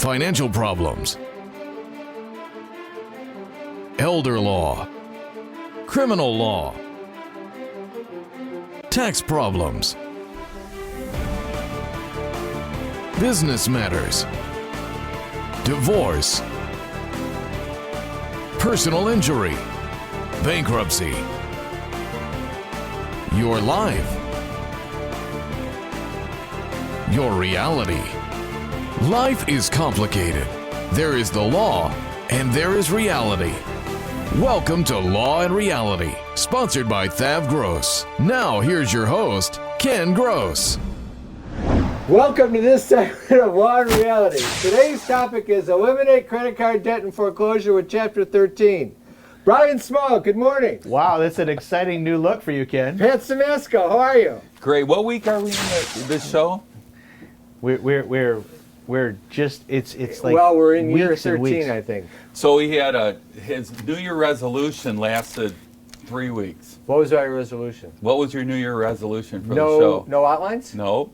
financial problems, elder law, criminal law, tax problems, business matters, divorce, personal injury, bankruptcy, your life, your reality. Life is complicated. There is the law and there is reality. Welcome to Law and Reality, sponsored by THAV GROSS. Now here's your host, Ken Gross. Welcome to this segment of Law and Reality. Today's topic is Eliminate Credit Card Debt and Foreclosure with Chapter 13. Brian Small, good morning. Wow, that's an exciting new look for you, Ken. Pat Simasco, how are you? Great. What week are we in this show? We're just it's like well, we're in year weeks and 13, weeks. I think. So he had his New Year resolution lasted 3 weeks. What was our resolution? What was your New Year resolution for the show? No outlines? No.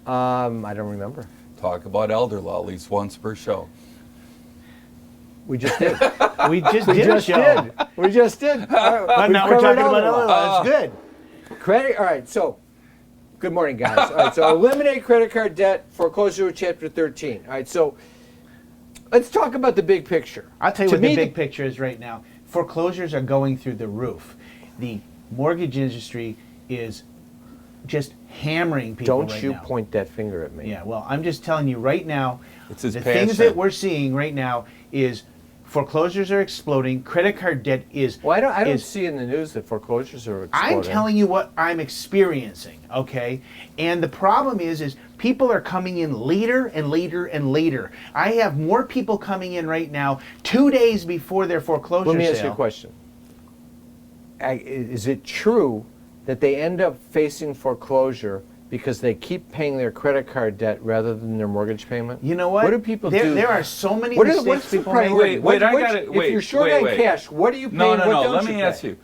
I don't remember. Talk about elder law at least once per show. We just did. We just did a show. We just did. But now we're talking about elder law. That's good. Credit. All right. So, good morning, guys. All right. So, eliminate credit card debt, foreclosure with Chapter 13. All right. So, let's talk about the big picture. I'll tell you what the big picture is right now. Foreclosures are going through the roof. The mortgage industry is just hammering people right now. Don't you point that finger at me. Yeah, well, I'm just telling you right now, It's his the passion. things that we're seeing right now is foreclosures are exploding, credit card debt is... Well, I don't see in the news that foreclosures are exploding. I'm telling you what I'm experiencing, okay? And the problem is people are coming in later and later and later. I have more people coming in right now 2 days before their foreclosure sale. Let me ask you a question. Is it true that they end up facing foreclosure because they keep paying their credit card debt rather than their mortgage payment? You know what? What do people do? There are so many what's mistakes the people make. priority? Wait, If you're short on cash, what are you paying? No. What don't Let you me pay? ask you.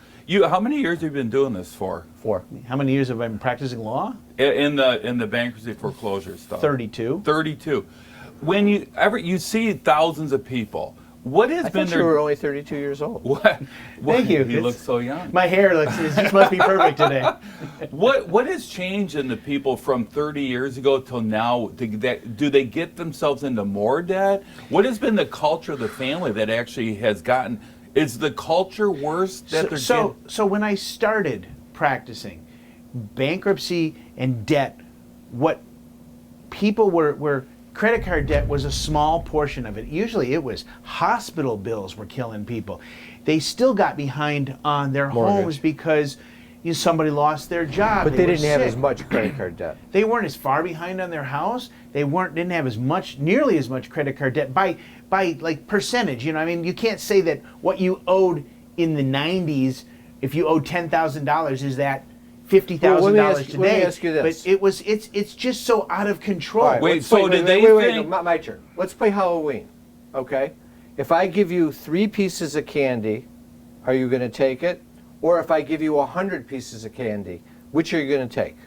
How many years have you been doing this for? 4. How many years have I been practicing law? In the bankruptcy foreclosure stuff. 32. 32. When you see thousands of people, what has I been thought you were only 32 years old. What? Thank you. You look so young. My hair it just must be perfect today. What has changed in the people from 30 years ago till now? Do they get themselves into more debt? What has been the culture of the family that actually has gotten? Is the culture worse that they're getting? So when I started practicing bankruptcy and debt, what people were credit card debt was a small portion of it. Usually it was hospital bills were killing people. They still got behind on their homes because somebody lost their job. But they didn't have sick. as much credit card debt. They weren't as far behind on their house. They didn't have nearly as much credit card debt by like percentage. I mean, you can't say that what you owed in the 90s, if you owed $10,000, is that $50,000 today. Let me ask you this. But it's just so out of control. Right, Wait, so did they think... No, my turn. Let's play Halloween, okay? If I give you 3 pieces of candy, are you going to take it? Or if I give you 100 pieces of candy, which are you going to take?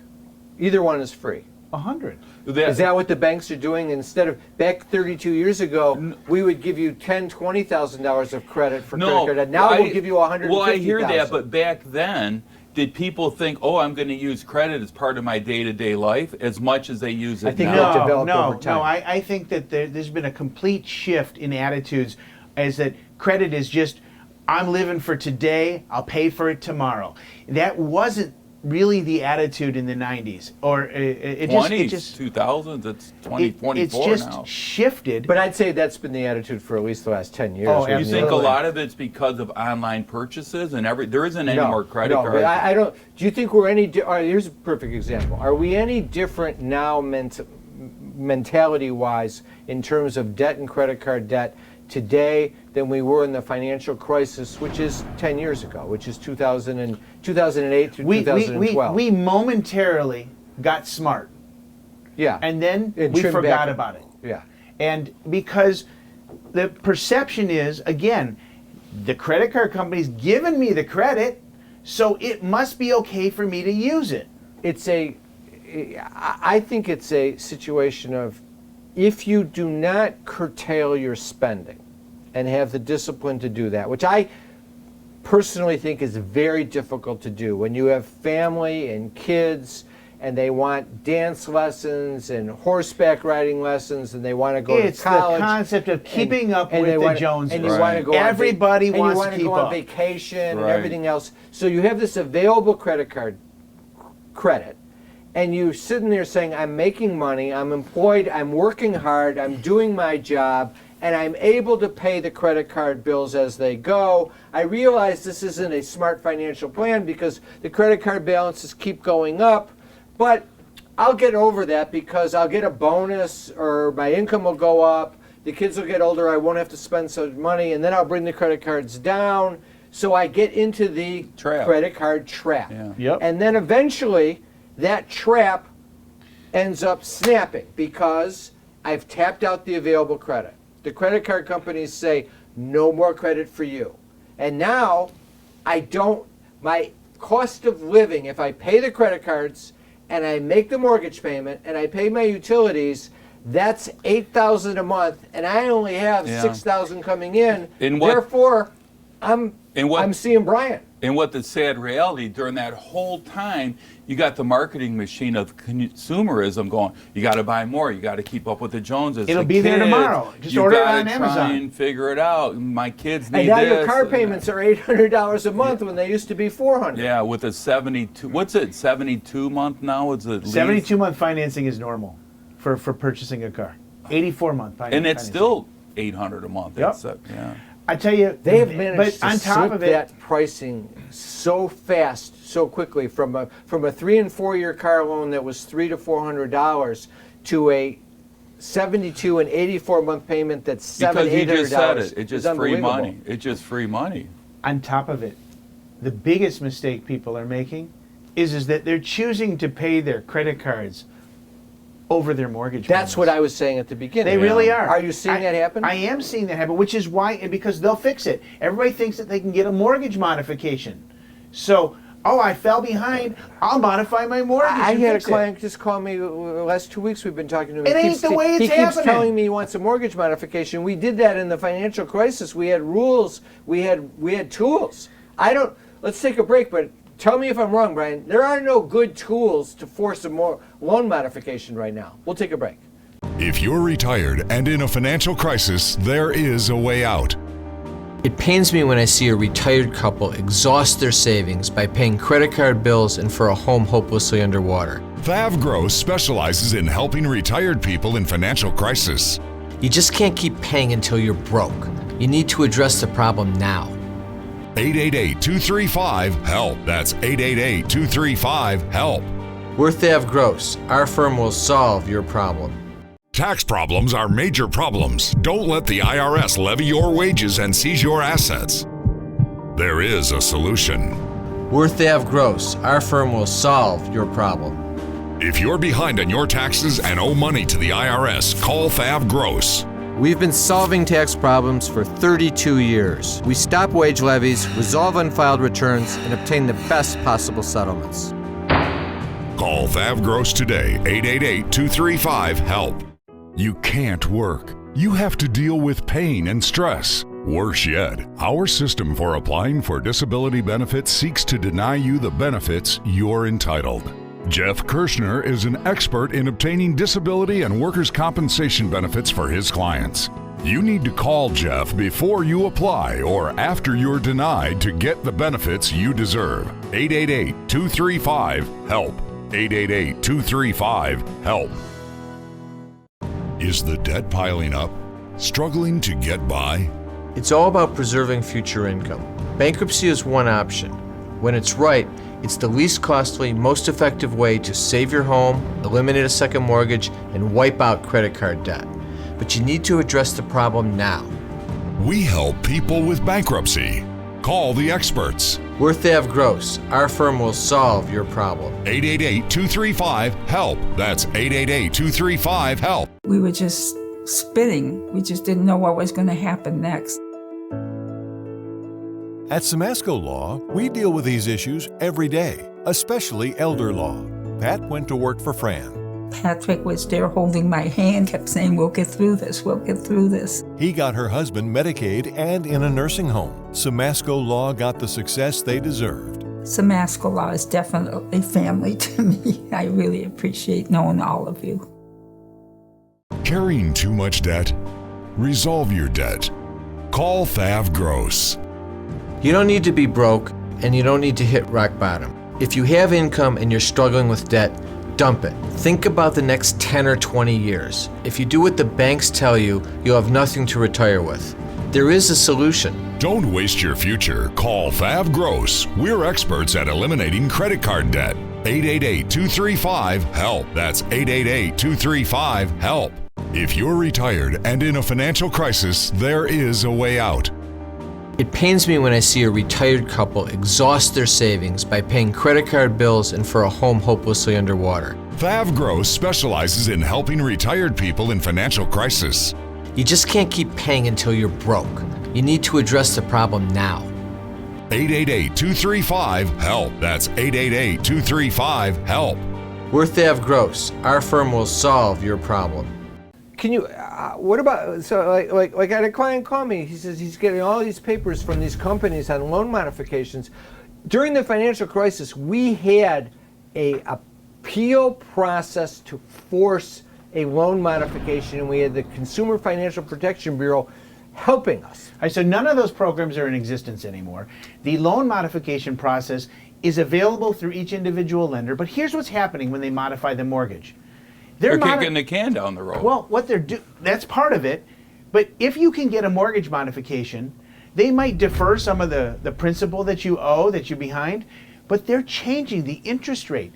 Either one is free. 100. Is that what the banks are doing? Instead of back 32 years ago, we would give you $10,000, $20,000 of credit for credit card debt. Now we'll give you $150,000. Well, I hear that, but back then, did people think, oh, I'm going to use credit as part of my day-to-day life as much as they use it I think now? that developed over time. No, I think that there's been a complete shift in attitudes as that credit is just, I'm living for today, I'll pay for it tomorrow. That wasn't really the attitude in the 90s. Or it 20s, just 2000s, it's 2024 it's just now. shifted. But I'd say that's been the attitude for at least the last 10 years. Oh, You think a absolutely. lot of it's because of online purchases and there isn't any more credit no, cards? but I don't. Do you think we're any? All right, here's a perfect example. Are we any different now, mentality-wise, in terms of debt and credit card debt today than we were in the financial crisis, which is 10 years ago, which is 2008 through 2012? We momentarily got smart. Yeah. And then we trimmed forgot back. about it. Yeah. And because the perception is, again, the credit card company's given me the credit, so it must be okay for me to use it. I think it's a situation of if you do not curtail your spending and have the discipline to do that, which I personally think is very difficult to do when you have family and kids and they want dance lessons and horseback riding lessons and they want to go It's to college. the concept of keeping up and with they the wanna- Joneses. And you want to go Everybody and you wants want to to keep go on up. vacation and Right. everything else. So you have this available credit card credit. And you're sitting there saying, I'm making money, I'm employed, I'm working hard, I'm doing my job, and I'm able to pay the credit card bills as they go. I realize this isn't a smart financial plan because the credit card balances keep going up, but I'll get over that because I'll get a bonus or my income will go up, the kids will get older, I won't have to spend so much money, and then I'll bring the credit cards down. So I get into the Trap. credit card trap. Yeah. Yep. And then eventually, that trap ends up snapping because I've tapped out the available credit. The credit card companies say, no more credit for you. And now, my cost of living, if I pay the credit cards and I make the mortgage payment and I pay my utilities, that's $8,000 a month, and I only have Yeah. $6,000 coming in. And what- Therefore, I'm seeing Brian. And what the sad reality during that whole time, you got the marketing machine of consumerism going. You got to buy more. You got to keep up with the Joneses. It'll the be there kids. tomorrow. Just You order it gotta on try Amazon. and figure it out. My kids need And now this. your car and that. payments are $800 a month when they used to be $400. Yeah, with a 72. What's it? 72 month now? Is it? 72-month financing is normal for purchasing a car. 84-month financing. And it's still $800 a month. Yep. It's, yeah. I tell you, They have managed but to on top slip of it, that pricing so fast, so quickly from a 3 and 4 year car loan that was $300 to $400 to a 72 and 84 month payment that's $700, Because you just said $800. it. It's just free unbelievable. money. It's just free money. on top of it, the biggest mistake people are making is that they're choosing to pay their credit cards over their mortgage That's payments. what I was saying at the beginning. They really are. Are you seeing that happen? I am seeing that happen, which is why, and because they'll fix it. Everybody thinks that they can get a mortgage modification. So, oh, I fell behind, I'll modify my mortgage. I and had a fix it. client just call me the last 2 weeks. We've been talking to him. It He ain't keeps the way it's He keeps happening. telling me he wants a mortgage modification. We did that in the financial crisis. We had rules. We had tools. Let's take a break, but tell me if I'm wrong, Brian. There are no good tools to force a more loan modification right now. We'll take a break. If you're retired and in a financial crisis, there is a way out. It pains me when I see a retired couple exhaust their savings by paying credit card bills and for a home hopelessly underwater. THAV GROSS specializes in helping retired people in financial crisis. You just can't keep paying until you're broke. You need to address the problem now. 888-235-HELP. That's 888-235-HELP. We're THAV GROSS. Our firm will solve your problem. Tax problems are major problems. Don't let the IRS levy your wages and seize your assets. There is a solution. We're THAV GROSS. Our firm will solve your problem. If you're behind on your taxes and owe money to the IRS, call THAV GROSS. We've been solving tax problems for 32 years. We stop wage levies, resolve unfiled returns, and obtain the best possible settlements. Call THAV GROSS today, 888-235-HELP. You can't work. You have to deal with pain and stress. Worse yet, our system for applying for disability benefits seeks to deny you the benefits you're entitled. Jeff Kirshner is an expert in obtaining disability and workers' compensation benefits for his clients. You need to call Jeff before you apply or after you're denied to get the benefits you deserve. 888-235-HELP. 888-235-HELP. Is the debt piling up? Struggling to get by? It's all about preserving future income. Bankruptcy is one option. When it's right, it's the least costly, most effective way to save your home, eliminate a second mortgage, and wipe out credit card debt. But you need to address the problem now. We help people with bankruptcy. Call the experts. We're THAV GROSS. Our firm will solve your problem. 888-235-HELP. That's 888-235-HELP. We were just spinning. We just didn't know what was going to happen next. At Simasco Law, we deal with these issues every day, especially elder law. Pat went to work for Fran. Patrick was there holding my hand, kept saying, we'll get through this, we'll get through this. He got her husband Medicaid and in a nursing home. Samasco Law got the success they deserved. Samasco Law is definitely family to me. I really appreciate knowing all of you. Carrying too much debt? Resolve your debt. Call THAV GROSS. You don't need to be broke, and you don't need to hit rock bottom. If you have income and you're struggling with debt, dump it. Think about the next 10 or 20 years. If you do what the banks tell you, you'll have nothing to retire with. There is a solution. Don't waste your future. Call THAV GROSS. We're experts at eliminating credit card debt. 888-235-HELP. That's 888-235-HELP. If you're retired and in a financial crisis, there is a way out. It pains me when I see a retired couple exhaust their savings by paying credit card bills and for a home hopelessly underwater. THAV GROSS specializes in helping retired people in financial crisis. You just can't keep paying until you're broke. You need to address the problem now. 888-235-HELP. That's 888-235-HELP. We're THAV GROSS. Our firm will solve your problem. Can you, what about, so like I had a client call me, he says he's getting all these papers from these companies on loan modifications. During the financial crisis, we had a appeal process to force a loan modification, and we had the Consumer Financial Protection Bureau helping us. All right, so none of those programs are in existence anymore. The loan modification process is available through each individual lender, but here's what's happening when they modify the mortgage. They're kicking the can down the road. Well, what they're that's part of it. But if you can get a mortgage modification, they might defer some of the principal that you owe, that you're behind, but they're changing the interest rate.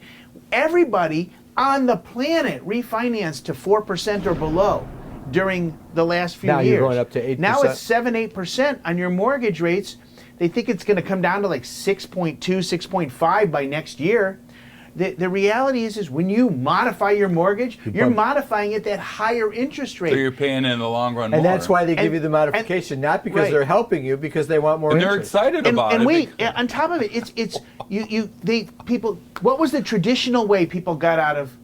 Everybody on the planet refinanced to 4% or below during the last few years. Now you're going up to 8%. Now it's 7-8% on your mortgage rates. They think it's going to come down to like 6.2, 6.5 by next year. The reality is when you modify your mortgage, you're modifying it at higher interest rate. So you're paying in the long run more. And that's why they give you the modification, not because they're helping you, because they want more and interest. they're excited about it. And wait, on top of it, people. What was the traditional way people got out of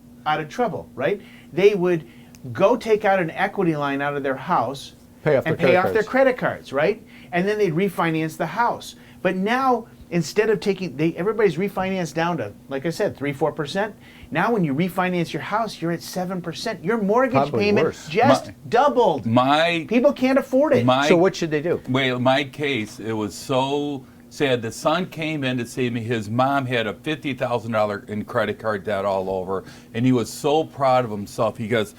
trouble? Right? They would go take out an equity line out of their house pay off their credit cards, right? And then they'd refinance the house. But now, instead of everybody's refinanced down to, like I said, 3-4%. Now when you refinance your house, you're at 7%. Your mortgage payment just doubled. People can't afford it. So what should they do? Well, my case, it was so sad. The son came in to see me. His mom had a $50,000 in credit card debt all over, and he was so proud of himself. He goes,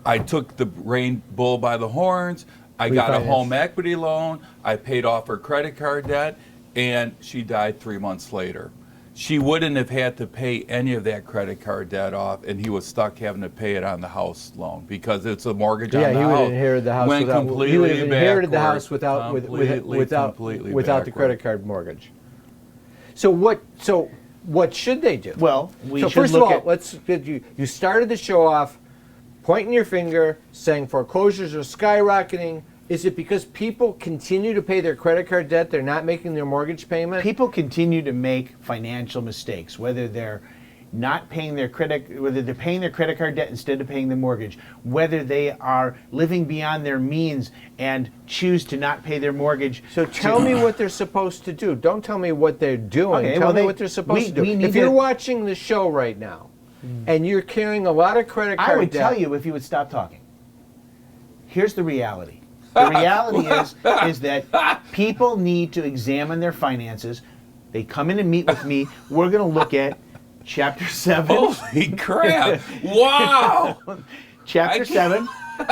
I took the bull by the horns. I got a home equity loan. I paid off her credit card debt. And she died 3 months later. She wouldn't have had to pay any of that credit card debt off, and he was stuck having to pay it on the house loan because it's a mortgage on the house. Yeah, he would have inherited the house without the credit card mortgage. So what should they do? Well, first of all, you started the show off pointing your finger, saying foreclosures are skyrocketing. Is it because people continue to pay their credit card debt, they're not making their mortgage payment? People continue to make financial mistakes, whether they're paying their credit card debt instead of paying the mortgage, whether they are living beyond their means and choose to not pay their mortgage. So tell me what they're supposed to do. Don't tell me what they're doing. Okay, tell me what they're supposed to do. If you're watching the show right now and you're carrying a lot of credit card debt, I would tell you if you would stop talking. Here's the reality. The reality is that people need to examine their finances. They come in and meet with me. We're going to look at Chapter 7. Holy crap. Wow. Chapter 7,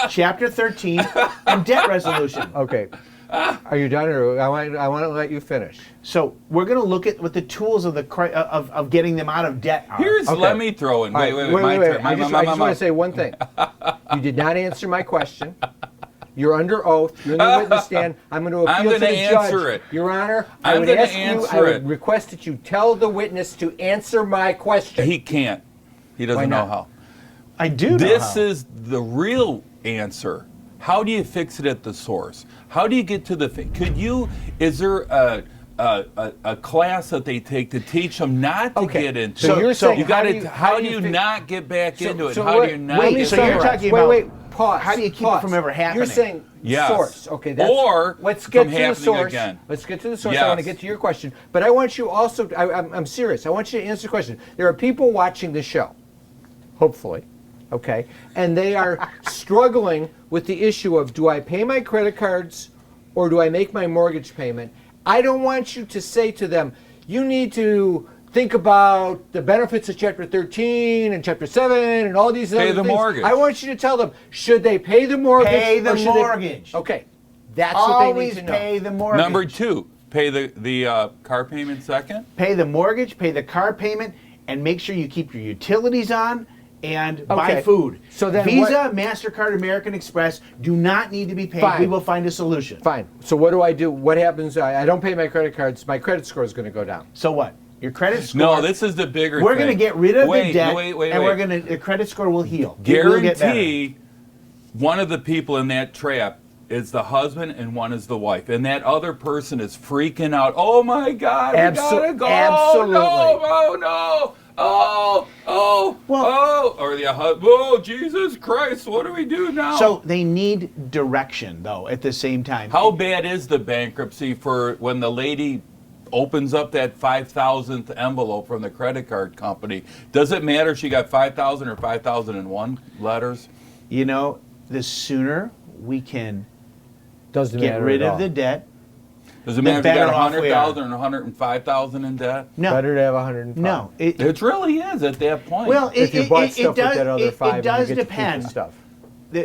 Chapter 13, and debt resolution. Okay. Are you done, or I want to let you finish? So we're going to look at what the tools of getting them out of debt are. Let me throw in. Wait. I just want to say one thing. You did not answer my question. You're under oath. You're in the witness stand. I'm going to appeal to the judge. Your Honor, I would request that you tell the witness to answer my question. He can't. He doesn't know how. I do know This is the real answer. How do you fix it at the source? How do you get to the thing? Is there a class that they take to teach them not to Okay. get into. So it. you're saying you got how do to. you- How how do do you you fig- not get back into it? So How do you let not? me Wait, so you're summarize. talking wait, about wait, pause. how do you keep it pause. from ever happening? You're saying Yes. source. Okay, that's, Or let's get from to the happening source. again. Let's get to the source. I want to Yes. get to your question, but I want you also. I'm serious. I want you to answer the question. There are people watching the show, hopefully, okay, and they are struggling with the issue of, do I pay my credit cards or do I make my mortgage payment? I don't want you to say to them, you need to think about the benefits of Chapter 13 and Chapter 7 and all these Pay other the things. mortgage. I want you to tell them, should they pay the mortgage? Pay the or should they- mortgage. Okay, that's what they need Always to know. pay the mortgage. Number 2, pay the car payment second. Pay the mortgage, pay the car payment, and make sure you keep your utilities on and buy Okay. food. So then Visa, MasterCard, American Express do not need to be paid. Fine. We will find a solution. Fine. So what do I do? What happens? I don't pay my credit cards. My credit score is going to go down. So what? Your credit score. No, this is the bigger We're thing. going to get rid of wait, the debt, wait, and wait. we're going to the credit score will heal. It will get better. Guarantee one of the people in that trap is the husband and one is the wife, and that other person is freaking out. Oh my God, we gotta go! Absolutely. Oh no! Or the husband. Oh Jesus Christ! What do we do now? So they need direction, though. At the same time, how bad is the bankruptcy for when the lady opens up that 5,000th envelope from the credit card company? Does it matter if she got 5,000 or 5,001 letters? you know, the sooner we can Doesn't get matter rid at of all. the debt, Does it The matter if you better got off we 100,000 are. or 105,000 in debt? no, Better to have 105. no. It really is at that point. Well, If you bought stuff with that other five, it and does you get to keep the depend. stuff.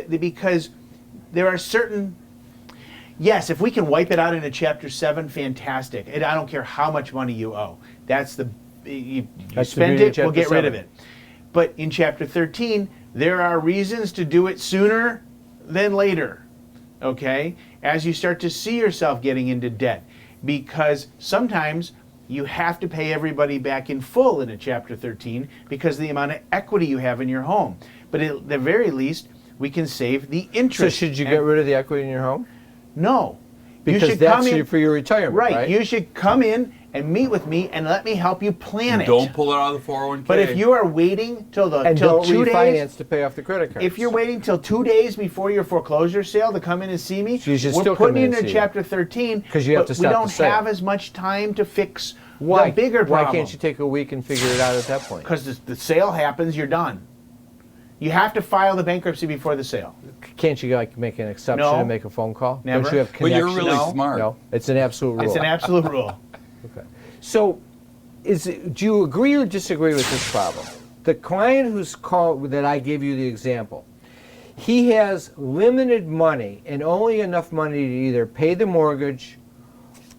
Because there are certain. Yes, if we can wipe it out in a Chapter 7, fantastic. And I don't care how much money you owe. That's the you That's the spend beauty of it, we'll Chapter get rid of 7. it. But in Chapter 13, there are reasons to do it sooner than later. Okay, as you start to see yourself getting into debt, because sometimes you have to pay everybody back in full in a Chapter 13 because of the amount of equity you have in your home. But at the very least, we can save the So interest. should you get rid of the equity in your home? No. Because you should that's come in, for your retirement, right? You should come in and meet with me and let me help you plan it. Don't pull it out of the 401k. But if you are waiting till and till don't 2 refinance days, to pay off the credit cards. if you're waiting till 2 days before your foreclosure sale to come in and see me, So you should we're still come putting in you and in see Chapter 13 'Cause you have but to we stop don't the sale. have as much time to fix why? the bigger problem. Why can't you take a week and figure it out at that point? Because the sale happens, you're done. You have to file the bankruptcy before the sale. Can't you like make an exception No. and make a phone call? Never. Don't you have But you're connections? really No. smart. No, it's an absolute rule. It's an absolute rule. Okay. So, do you agree or disagree with this problem? The client who's called that I gave you the example, he has limited money and only enough money to either pay the mortgage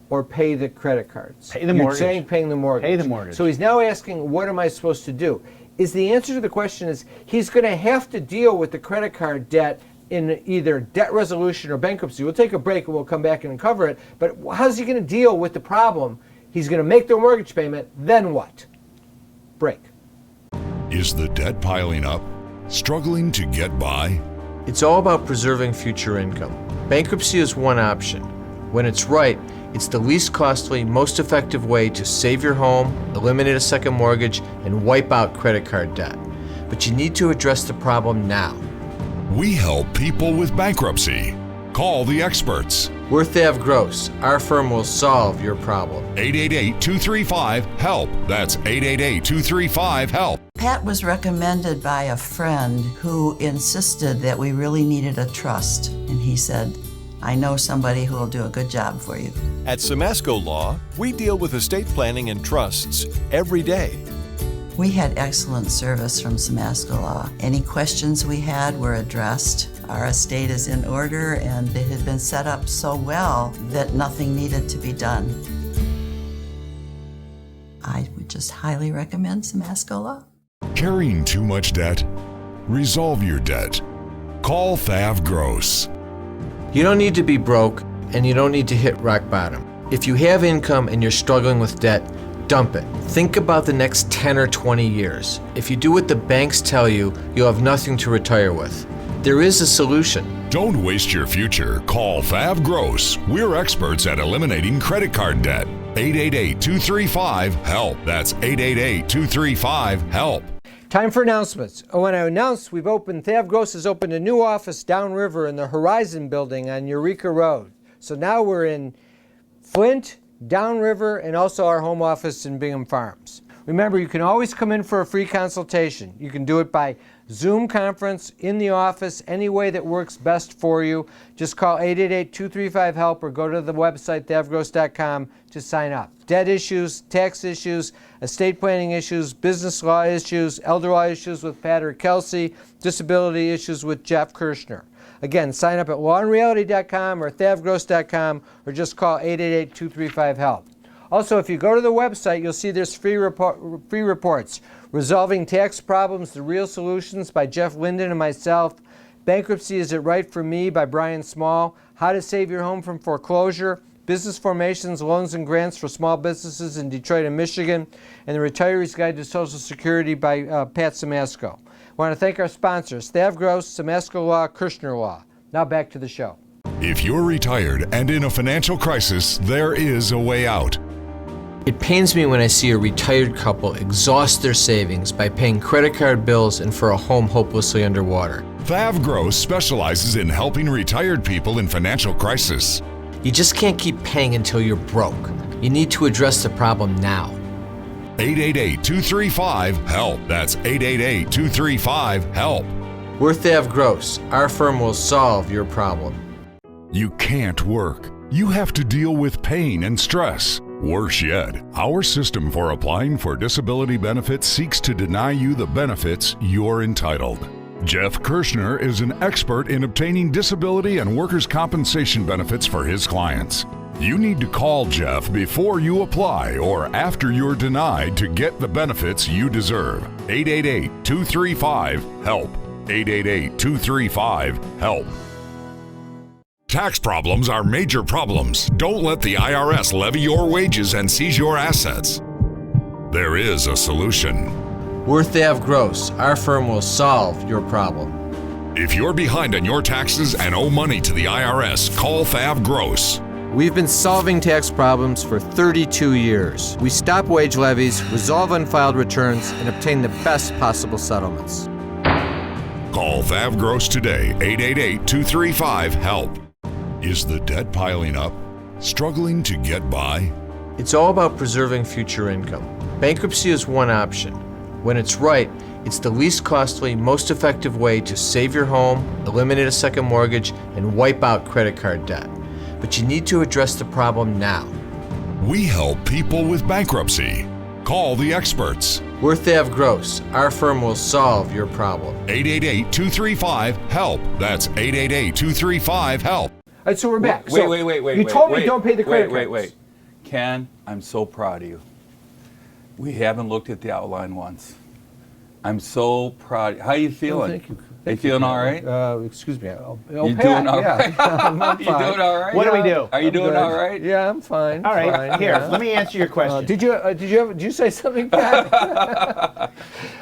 or pay the credit cards. Pay the You're mortgage. saying paying the mortgage. Pay the mortgage. So he's now asking, what am I supposed to do? Is the answer to the question is he's going to have to deal with the credit card debt in either debt resolution or bankruptcy. We'll take a break and we'll come back and cover it. But how's he going to deal with the problem? He's going to make the mortgage payment, then what? Break. Is the debt piling up? Struggling to get by? It's all about preserving future income. Bankruptcy is one option. When it's right, it's the least costly, most effective way to save your home, eliminate a second mortgage, and wipe out credit card debt. But you need to address the problem now. We help people with bankruptcy. Call the experts. We're THAV GROSS. Our firm will solve your problem. 888-235-HELP. That's 888-235-HELP. Pat was recommended by a friend who insisted that we really needed a trust. And he said, I know somebody who will do a good job for you. At Samasco Law, we deal with estate planning and trusts every day. We had excellent service from Samasco Law. Any questions we had were addressed. Our estate is in order and it had been set up so well that nothing needed to be done. I would just highly recommend Samasco Law. Carrying too much debt? Resolve your debt. Call THAV GROSS. You don't need to be broke, and you don't need to hit rock bottom. If you have income and you're struggling with debt, dump it. Think about the next 10 or 20 years. If you do what the banks tell you, you'll have nothing to retire with. There is a solution. Don't waste your future. Call THAV GROSS. We're experts at eliminating credit card debt. 888-235-HELP. That's 888-235-HELP. Time for announcements. I want to announce THAV GROSS has opened a new office downriver in the Horizon building on Eureka Road. So now we're in Flint, downriver, and also our home office in Bingham Farms. Remember, you can always come in for a free consultation. You can do it by Zoom conference, in the office, any way that works best for you. Just call 888-235-HELP or go to the website thavgross.com to sign up. Debt issues, tax issues, estate planning issues, business law issues, elder law issues with Pat or Kelsey, disability issues with Jeff Kirshner. Again, sign up at lawandreality.com or thavgross.com or just call 888-235-HELP. Also, if you go to the website, you'll see there's free reports. Resolving Tax Problems, The Real Solutions by Jeff Linden and myself. Bankruptcy, Is It Right for Me by Brian Small. How to Save Your Home from Foreclosure. Business Formations, Loans and Grants for Small Businesses in Detroit and Michigan. And The Retiree's Guide to Social Security by Pat Samasco. I want to thank our sponsors, THAV GROSS, Samasco Law, Kirshner Law. Now back to the show. If you're retired and in a financial crisis, there is a way out. It pains me when I see a retired couple exhaust their savings by paying credit card bills and for a home hopelessly underwater. THAV GROSS specializes in helping retired people in financial crisis. You just can't keep paying until you're broke. You need to address the problem now. 888-235-HELP. That's 888-235-HELP. We're THAV GROSS. Our firm will solve your problem. You can't work. You have to deal with pain and stress. Worse yet, our system for applying for disability benefits seeks to deny you the benefits you're entitled. Jeff Kirshner is an expert in obtaining disability and workers' compensation benefits for his clients. You need to call Jeff before you apply or after you're denied to get the benefits you deserve. 888-235-HELP. 888-235-HELP. Tax problems are major problems. Don't let the IRS levy your wages and seize your assets. There is a solution. We're THAV GROSS. Our firm will solve your problem. If you're behind on your taxes and owe money to the IRS, call THAV GROSS. We've been solving tax problems for 32 years. We stop wage levies, resolve unfiled returns, and obtain the best possible settlements. Call THAV GROSS today, 888-235-HELP. Is the debt piling up? Struggling to get by? It's all about preserving future income. Bankruptcy is one option. When it's right, it's the least costly, most effective way to save your home, eliminate a second mortgage, and wipe out credit card debt. But you need to address the problem now. We help people with bankruptcy. Call the experts. We're THAV GROSS. Our firm will solve your problem. 888-235-HELP. That's 888-235-HELP. All right, so we're back. Wait. You told me don't pay the credit cards. Wait. Ken, I'm so proud of you. We haven't looked at the outline once. I'm so proud. How are you feeling? Thank you. Are you feeling all right? Excuse me. You doing all right? I'm fine. You doing all right? What do we do? Are you doing good. all right? Yeah, I'm fine. All right, fine, here, yeah. let me answer your question. Did you say something, Pat?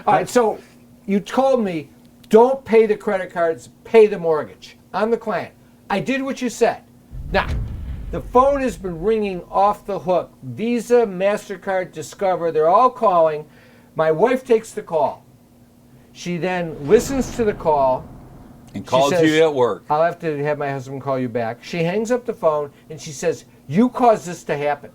All right, so you told me don't pay the credit cards, pay the mortgage. I'm the client. I did what you said. Now, the phone has been ringing off the hook. Visa, MasterCard, Discover, they're all calling. My wife takes the call. She then listens to the call. And calls says, you at work. I'll have to have my husband call you back. She hangs up the phone and she says, you caused this to happen.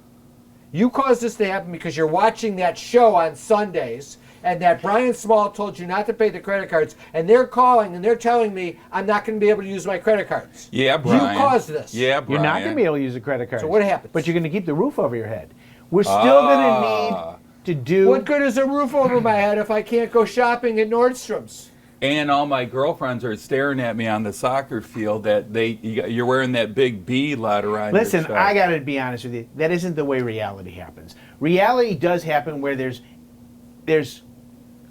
You caused this to happen because you're watching that show on Sundays and that Brian Small told you not to pay the credit cards, and they're calling and they're telling me I'm not going to be able to use my credit cards. Yeah, Brian. You caused this. Yeah, Brian. You're not going to be able to use a credit card. So what happens? But you're going to keep the roof over your head. We're still going to need to do... What good is a roof over my head if I can't go shopping at Nordstrom's? And all my girlfriends are staring at me on the soccer field that you're wearing that big B letter on Listen, your shirt. I got to be honest with you. That isn't the way reality happens. Reality does happen where there's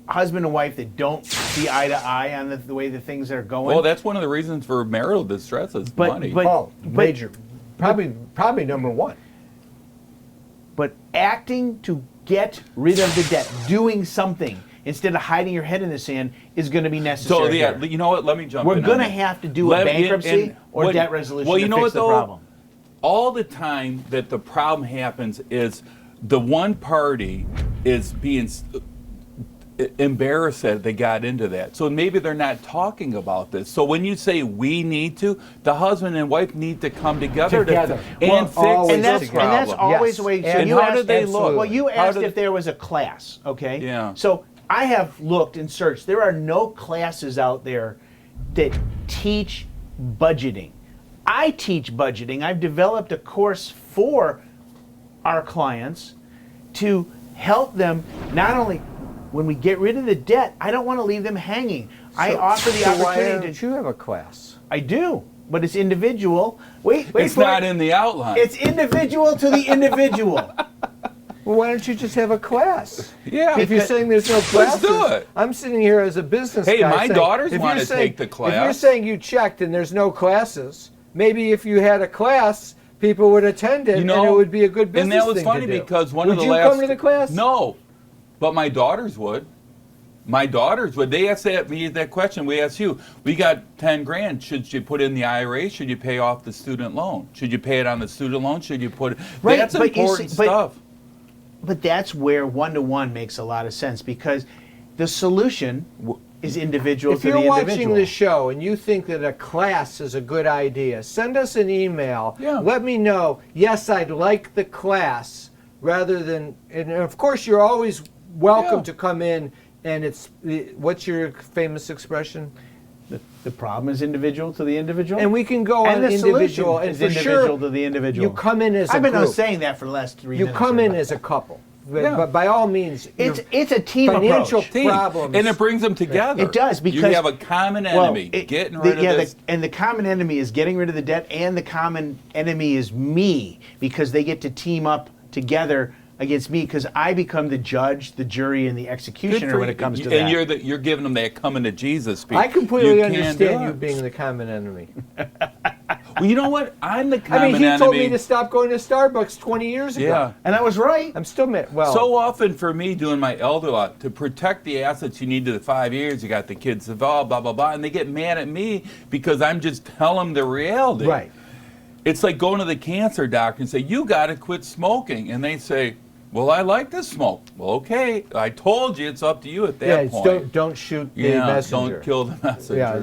husband and wife that don't see eye to eye on the way the things are going. Well, that's one of the reasons for marital distress is money. Major. Probably number one. But acting to get rid of the debt, doing something instead of hiding your head in the sand is going to be necessary. So, yeah, here. you know what? Let me jump We're in. going to have to do a bankruptcy or debt resolution to fix the problem. all the time that the problem happens is the one party is being embarrassed that they got into that. So maybe they're not talking about this. So when you say we need to, the husband and wife need to come together. And fix and that's this problem. and that's always Yes. the way. So And you how asked, do they look? Well, you How asked do if there was a class, okay? Yeah. So I have looked and searched. There are no classes out there that teach budgeting. I teach budgeting. I've developed a course for our clients to help them not only when we get rid of the debt. I don't want to leave them hanging. I offer the So why opportunity don't you have a class? I do, but it's individual. Wait It's for not it. in the outline. It's individual to the individual. Well, why don't you just have a class? Yeah. If you're saying there's no Let's classes, do it. I'm sitting here as a business Hey, guy my saying, daughters if wanna you're saying- take the If you're class. saying you checked and there's no classes, maybe if you had a class, people would attend it, You know, and it would be a good business and that was thing funny to do. because one would of the you last. come to the class? No, but my daughters would. My daughters would. They asked me that question. We asked you. We got 10 grand. Should you put in the IRA? Should you pay off the student loan? Should you pay it on the student loan? Should you put it? Right, That's but you important see- but- stuff. But that's where one-to-one makes a lot of sense because the solution is individual If to you're the watching individual. the show and you think that a class is a good idea, send us an email. Yeah. Let me know, yes, I'd like the class, rather than, and of course you're always welcome Yeah. to come in, and it's, what's your famous expression? The problem is individual to the individual. And we can go and on the individual, solution and is for individual sure, to the individual. you come in as a I've been group. saying that for the last 3 You minutes. come in here. as a couple. Yeah. But by all means, It's a team financial approach. Team. problems. And it brings them together. It does because you have a common enemy. Getting rid of this. and the common enemy is getting rid of the debt, and the common enemy is me because they get to team up together against me because I become the judge, the jury, and the Good executioner for when you. it comes to and that. you're giving them that coming to Jesus speech. I completely can't understand do you it. being the common enemy. Well, you know what? I'm the I common mean, he enemy. told me to stop going to Starbucks 20 years ago. Yeah. And I was right. I'm still well. So often for me doing my elder law, to protect the assets you need to the 5 years, you got the kids involved, blah, blah, blah, and they get mad at me because I'm just telling them the reality. right. It's like going to the cancer doctor and say, you got to quit smoking. And they say, well, I like to smoke. Well, okay, I told you, it's up to you at that Yeah, it's point. don't shoot the yeah, messenger. don't kill the messenger. Yeah,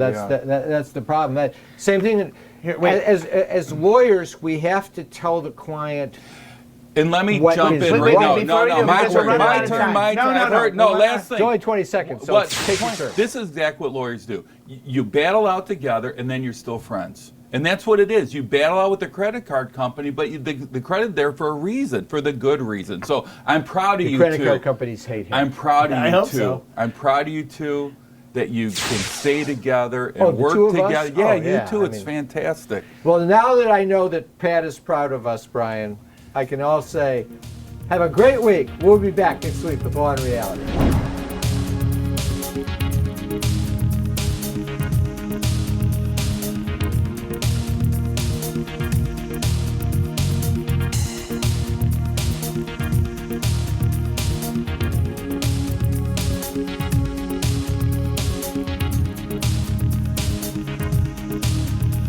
that's the problem. Same thing. Here, wait. As lawyers, we have to tell the client. And let me What jump is in wait, right wait, now. before No, we do, my because we're turn, running my out of turn, time. my No, turn. no, I've no, heard, no, last It's thing. only 20 seconds, so What? take your turn. This is exactly what lawyers do. You battle out together, and then you're still friends. And that's what it is. You battle out with the credit card company, but the credit there for a reason, for the good reason. So I'm proud of The you credit too. card companies hate him. I'm proud of I you hope too. so. I'm proud of you too that you can stay together and Oh, the work two of us? together. Yeah, Oh, you yeah, too. I It's mean- fantastic. Well, now that I know that Pat is proud of us, Brian, I can all say, have a great week. We'll be back next week with Law and Reality.